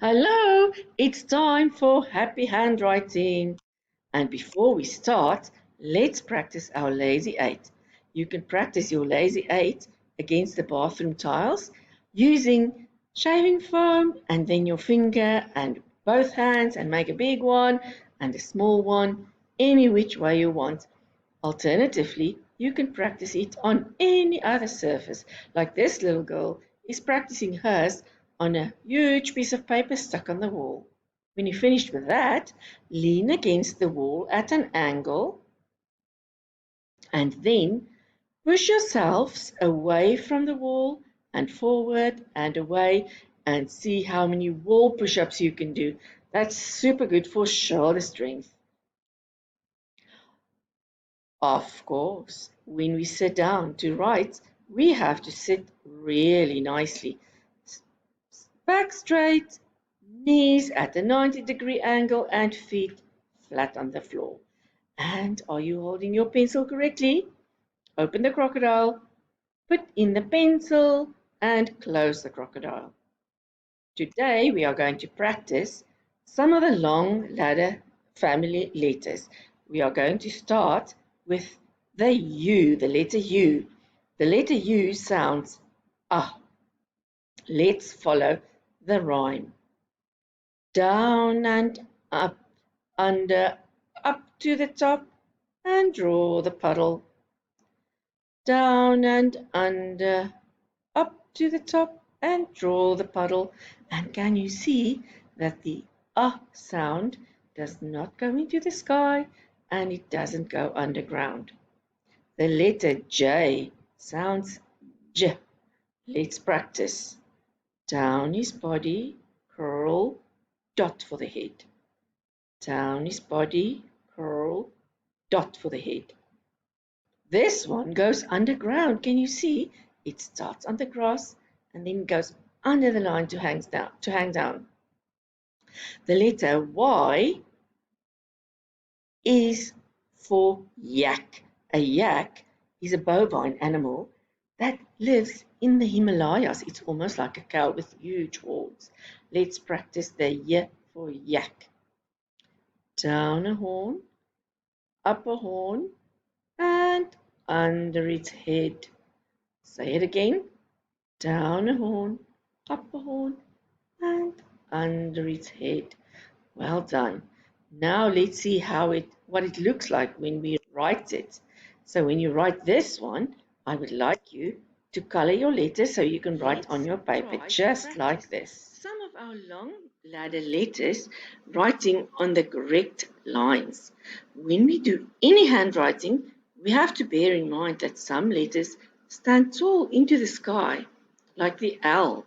Hello, it's time for happy handwriting. And before we start, let's practice our lazy eight. You can practice your lazy eight against the bathroom tiles using shaving foam and then your finger and both hands and make a big one and a small one, any which way you want. Alternatively, you can practice it on any other surface, like this little girl is practicing hers on a huge piece of paper stuck on the wall. When you're finished with that, lean against the wall at an angle and then push yourselves away from the wall and forward and away and see how many wall push-ups you can do. That's super good for shoulder strength. Of course, when we sit down to write, we have to sit really nicely. Back straight, knees at a 90-degree angle, and feet flat on the floor. And are you holding your pencil correctly? Open the crocodile, put in the pencil, and close the crocodile. Today we are going to practice some of the long ladder family letters. We are going to start with the U, the letter U. The letter U sounds ah. Let's follow the rhyme. Down and up, under, up to the top, and draw the puddle. Down and under, up to the top, and draw the puddle. And can you see that the sound does not go into the sky and it doesn't go underground? The letter J sounds J. Let's practice. Down his body, curl, dot for the head. Down his body, curl, dot for the head. This one goes underground. Can you see? It starts on the grass and then goes under the line to hang down. The letter Y is for yak. A yak is a bovine animal that lives in the Himalayas. It's almost like a cow with huge horns. Let's practice the Y for yak. Down a horn, up a horn, and under its head. Say it again. Down a horn, up a horn, and under its head. Well done. Now let's see what it looks like when we write it. So when you write this one, I would like you to color your letters so you can write on your paper just like this. Some of our long ladder letters writing on the correct lines. When we do any handwriting, we have to bear in mind that some letters stand tall into the sky, like the L,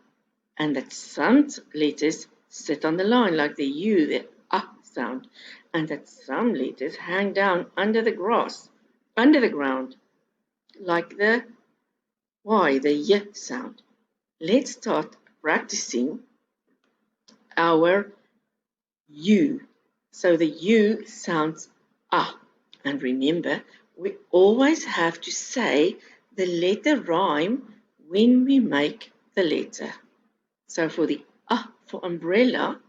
and that some letters sit on the line, like the U, the sound, and that some letters hang down under the ground, like the Y, the Y sound. Let's start practicing our U. So the U sounds and remember, we always have to say the letter rhyme when we make the letter. So for the for umbrella,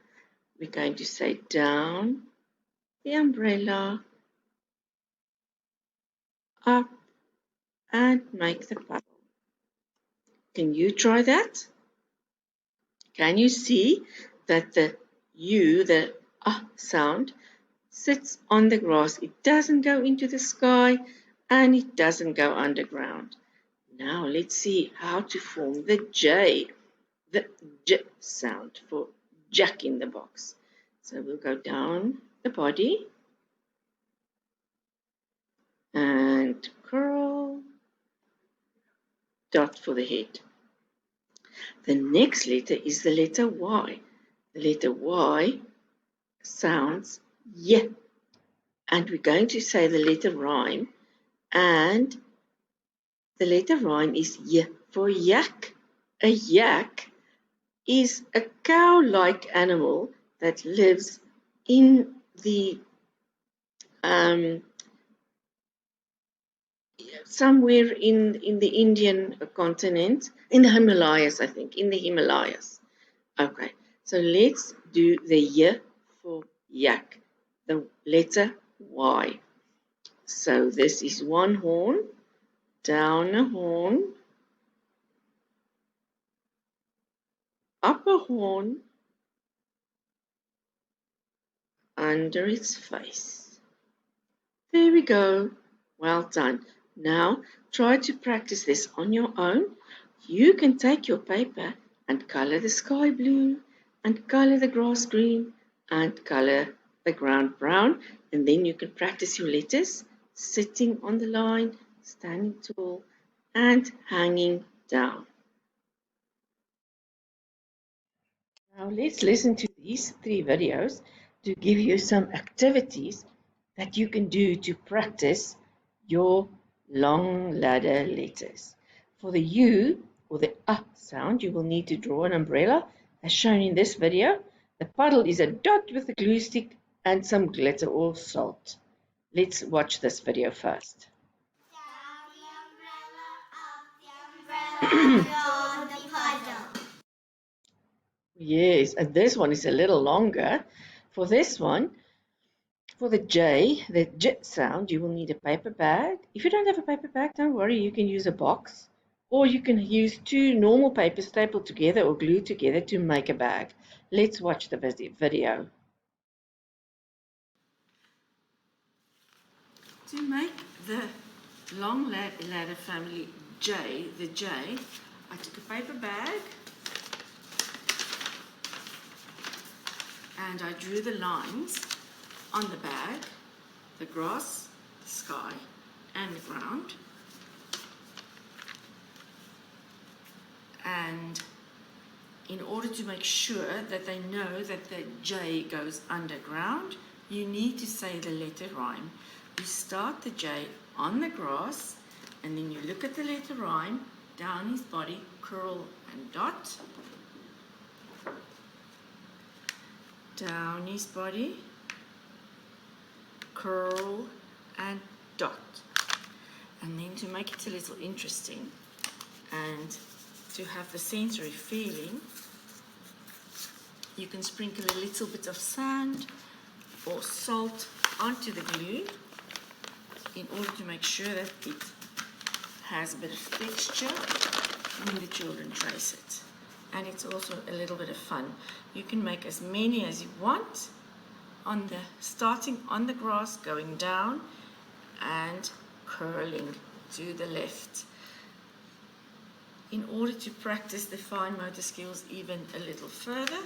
we're going to say down the umbrella, up, and make the puddle. Can you try that? Can you see that the U, the sound, sits on the grass? It doesn't go into the sky and it doesn't go underground. Now let's see how to form the J, the J sound for Jack in the Box. So we'll go down the body and curl, dot for the head. The next letter is the letter Y. The letter Y sounds Y. And we're going to say the letter rhyme, and the letter rhyme is Y for yak. A yak is a cow-like animal that lives in the somewhere in the Indian continent, in the Himalayas, I think, in the Himalayas. Okay, So let's do the Y for yak, the letter Y. So this is one horn, down a horn, up a horn, under its face. There we go. Well done. Now try to practice this on your own. You can take your paper and color the sky blue and color the grass green and color the ground brown, and then you can practice your letters sitting on the line, standing tall and hanging down. Now let's listen to these 3 videos to give you some activities that you can do to practice your long ladder letters. For the U or the sound, you will need to draw an umbrella as shown in this video. The puddle is a dot with a glue stick and some glitter or salt. Let's watch this video first. Down the umbrella, up the umbrella, draw the puddle. Yes, and this one is a little longer. For this one, for the J sound, you will need a paper bag. If you don't have a paper bag, don't worry, you can use a box. Or you can use 2 normal papers stapled together or glued together to make a bag. Let's watch the video. To make the long ladder family the J, I took a paper bag and I drew the lines on the bag, the grass, the sky and the ground. And in order to make sure that they know that the J goes underground, you need to say the letter rhyme. You start the J on the grass, and then you look at the letter rhyme, down his body, curl and dot. Down his body, curl and dot. And then to make it a little interesting and to have the sensory feeling, you can sprinkle a little bit of sand or salt onto the glue in order to make sure that it has a bit of texture when the children trace it. And it's also a little bit of fun. You can make as many as you want, starting on the grass, going down and curling to the left. In order to practice the fine motor skills even a little further,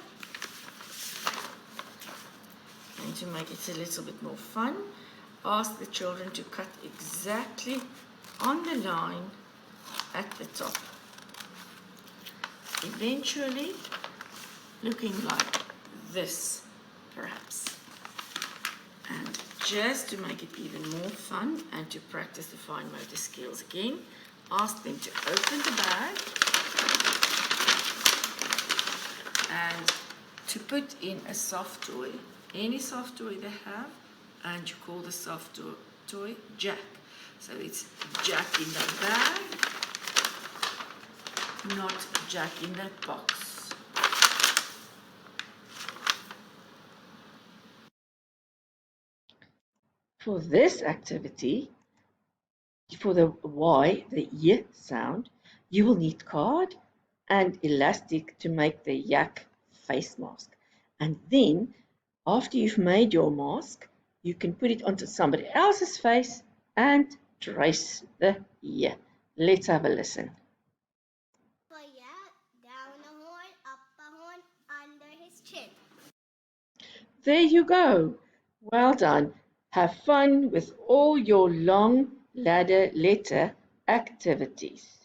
and to make it a little bit more fun, ask the children to cut exactly on the line at the top. Eventually looking like this, perhaps. And just to make it even more fun and to practice the fine motor skills again, ask them to open the bag and to put in a soft toy, any soft toy they have, and you call the soft toy Jack. So it's Jack in that bag, not Jack in that box. For this activity, for the Y, the Y sound, you will need card and elastic to make the yak face mask. And then, after you've made your mask, you can put it onto somebody else's face and trace the Y. Let's have a listen. For yak, down a horn, up a horn, under his chin. There you go. Well done. Have fun with all your long ladder letter activities.